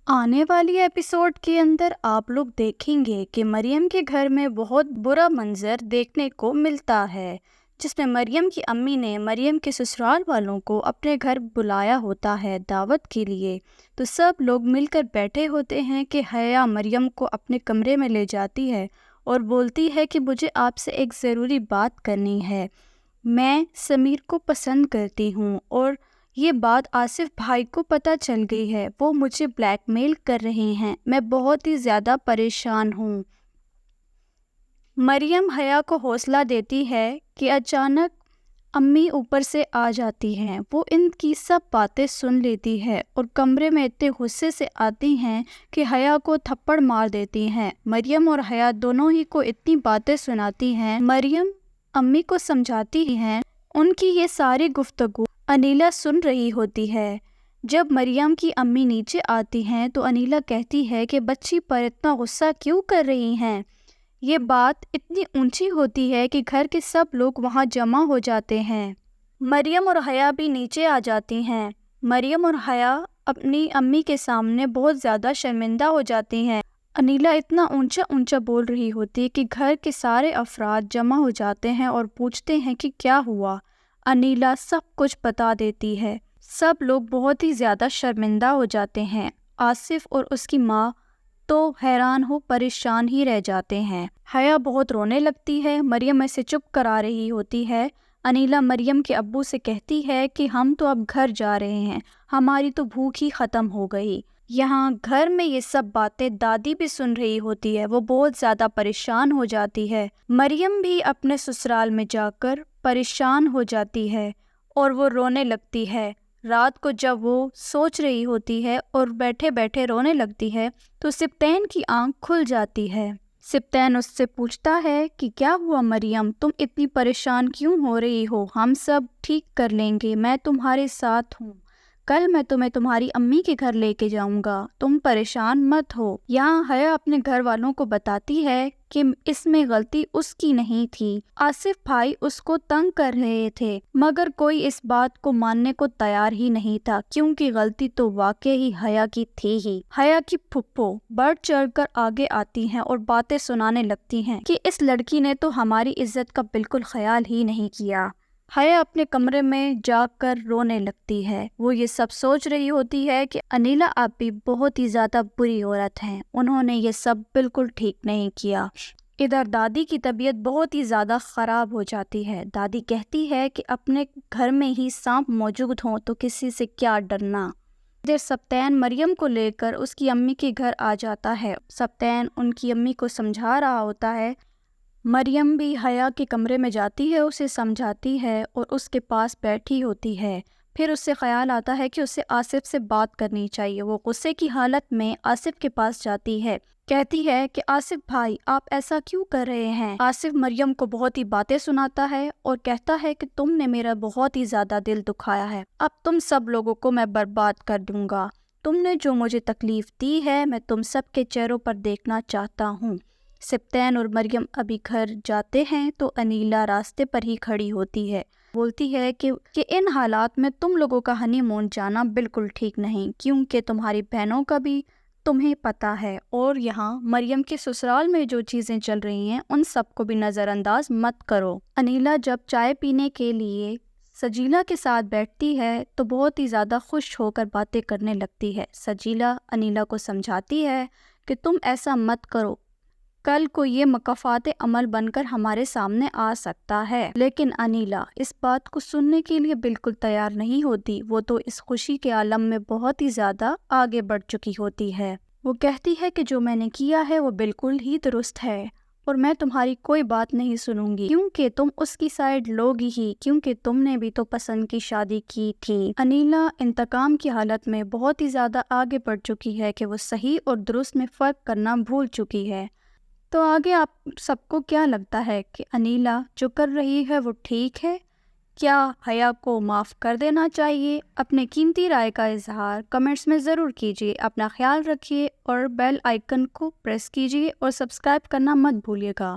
آنے والی ایپیسوڈ کے اندر آپ لوگ دیکھیں گے کہ مریم کے گھر میں بہت برا منظر دیکھنے کو ملتا ہے، جس میں مریم کی امی نے مریم کے سسرال والوں کو اپنے گھر بلایا ہوتا ہے دعوت کے لیے۔ تو سب لوگ مل کر بیٹھے ہوتے ہیں کہ حیا مریم کو اپنے کمرے میں لے جاتی ہے اور بولتی ہے کہ مجھے آپ سے ایک ضروری بات کرنی ہے، میں سمیر کو پسند کرتی ہوں اور یہ بات آصف بھائی کو پتہ چل گئی ہے، وہ مجھے بلیک میل کر رہے ہیں، میں بہت ہی زیادہ پریشان ہوں۔ مریم حیا کو حوصلہ دیتی ہے کہ اچانک امی اوپر سے آ جاتی ہیں، وہ ان کی سب باتیں سن لیتی ہے اور کمرے میں اتنے غصے سے آتی ہیں کہ حیا کو تھپڑ مار دیتی ہیں۔ مریم اور حیا دونوں ہی کو اتنی باتیں سناتی ہیں، مریم امی کو سمجھاتی ہیں، ان کی یہ ساری گفتگو انیلا سن رہی ہوتی ہے۔ جب مریم کی امی نیچے آتی ہیں تو انیلا کہتی ہے کہ بچی پر اتنا غصہ کیوں کر رہی ہیں؟ یہ بات اتنی اونچی ہوتی ہے کہ گھر کے سب لوگ وہاں جمع ہو جاتے ہیں۔ مریم اور حیا بھی نیچے آ جاتی ہیں۔ مریم اور حیا اپنی امی کے سامنے بہت زیادہ شرمندہ ہو جاتی ہیں۔ انیلا اتنا اونچا اونچا بول رہی ہوتی ہے کہ گھر کے سارے افراد جمع ہو جاتے ہیں اور پوچھتے ہیں کہ کیا ہوا۔ انیلا سب کچھ بتا دیتی ہے۔ سب لوگ بہت ہی زیادہ شرمندہ ہو جاتے ہیں۔ آصف اور اس کی ماں تو حیران ہو پریشان ہی رہ جاتے ہیں۔ حیا بہت رونے لگتی ہے، مریم اسے چپ کرا رہی ہوتی ہے۔ انیلا مریم کے ابو سے کہتی ہے کہ ہم تو اب گھر جا رہے ہیں، ہماری تو بھوک ہی ختم ہو گئی۔ یہاں گھر میں یہ سب باتیں دادی بھی سن رہی ہوتی ہے، وہ بہت زیادہ پریشان ہو جاتی ہے۔ مریم بھی اپنے سسرال میں جا کر پریشان ہو جاتی ہے اور وہ رونے لگتی ہے۔ رات کو جب وہ سوچ رہی ہوتی ہے اور بیٹھے بیٹھے رونے لگتی ہے تو سبطین کی آنکھ کھل جاتی ہے۔ سبطین اس سے پوچھتا ہے کہ کیا ہوا مریم، تم اتنی پریشان کیوں ہو رہی ہو؟ ہم سب ٹھیک کر لیں گے، میں تمہارے ساتھ ہوں، کل میں تمہیں تمہاری امی کے گھر لے کے جاؤں گا، تم پریشان مت ہو۔ یہاں حیا اپنے گھر والوں کو بتاتی ہے کہ اس میں غلطی اس کی نہیں تھی، آصف بھائی اس کو تنگ کر رہے تھے، مگر کوئی اس بات کو ماننے کو تیار ہی نہیں تھا کیونکہ غلطی تو واقعی حیا کی تھی ہی۔ حیا کی پھپھو بڑھ چڑھ کر آگے آتی ہیں اور باتیں سنانے لگتی ہیں کہ اس لڑکی نے تو ہماری عزت کا بالکل خیال ہی نہیں کیا۔ حیا اپنے کمرے میں جا کر رونے لگتی ہے۔ وہ یہ سب سوچ رہی ہوتی ہے کہ انیلا آپی بہت ہی زیادہ بری عورت ہیں، انہوں نے یہ سب بالکل ٹھیک نہیں کیا۔ ادھر دادی کی طبیعت بہت ہی زیادہ خراب ہو جاتی ہے۔ دادی کہتی ہے کہ اپنے گھر میں ہی سانپ موجود ہوں تو کسی سے کیا ڈرنا۔ ادھر سبطین مریم کو لے کر اس کی امی کے گھر آ جاتا ہے۔ سبطین ان کی امی کو سمجھا رہا ہوتا ہے۔ مریم بھی حیا کے کمرے میں جاتی ہے، اسے سمجھاتی ہے اور اس کے پاس بیٹھی ہوتی ہے۔ پھر اس سے خیال آتا ہے کہ اسے آصف سے بات کرنی چاہیے۔ وہ غصے کی حالت میں آصف کے پاس جاتی ہے، کہتی ہے کہ آصف بھائی آپ ایسا کیوں کر رہے ہیں؟ آصف مریم کو بہت ہی باتیں سناتا ہے اور کہتا ہے کہ تم نے میرا بہت ہی زیادہ دل دکھایا ہے، اب تم سب لوگوں کو میں برباد کر دوں گا، تم نے جو مجھے تکلیف دی ہے میں تم سب کے چہروں پر دیکھنا چاہتا ہوں۔ سبطین اور مریم ابھی گھر جاتے ہیں تو انیلا راستے پر ہی کھڑی ہوتی ہے، بولتی ہے کہ ان حالات میں تم لوگوں کا ہنی مون جانا بالکل ٹھیک نہیں، کیونکہ تمہاری بہنوں کا بھی تمہیں پتہ ہے، اور یہاں مریم کے سسرال میں جو چیزیں چل رہی ہیں ان سب کو بھی نظر انداز مت کرو۔ انیلا جب چائے پینے کے لیے سجیلا کے ساتھ بیٹھتی ہے تو بہت ہی زیادہ خوش ہو کر باتیں کرنے لگتی ہے۔ سجیلا انیلا کو سمجھاتی ہے کہ تم ایسا مت کرو، کل کو یہ مکافات عمل بن کر ہمارے سامنے آ سکتا ہے۔ لیکن انیلا اس بات کو سننے کے لیے بالکل تیار نہیں ہوتی، وہ تو اس خوشی کے عالم میں بہت ہی زیادہ آگے بڑھ چکی ہوتی ہے۔ وہ کہتی ہے کہ جو میں نے کیا ہے وہ بالکل ہی درست ہے اور میں تمہاری کوئی بات نہیں سنوں گی، کیونکہ تم اس کی سائیڈ لوگی ہی، کیونکہ تم نے بھی تو پسند کی شادی کی تھی۔ انیلا انتقام کی حالت میں بہت ہی زیادہ آگے بڑھ چکی ہے کہ وہ صحیح اور درست میں فرق کرنا بھول چکی ہے۔ تو آگے آپ سب کو کیا لگتا ہے کہ انیلا جو کر رہی ہے وہ ٹھیک ہے؟ کیا حیا کو معاف کر دینا چاہیے؟ اپنے قیمتی رائے کا اظہار کمنٹس میں ضرور کیجیے۔ اپنا خیال رکھیے اور بیل آئیکن کو پریس کیجیے اور سبسکرائب کرنا مت بھولیے گا۔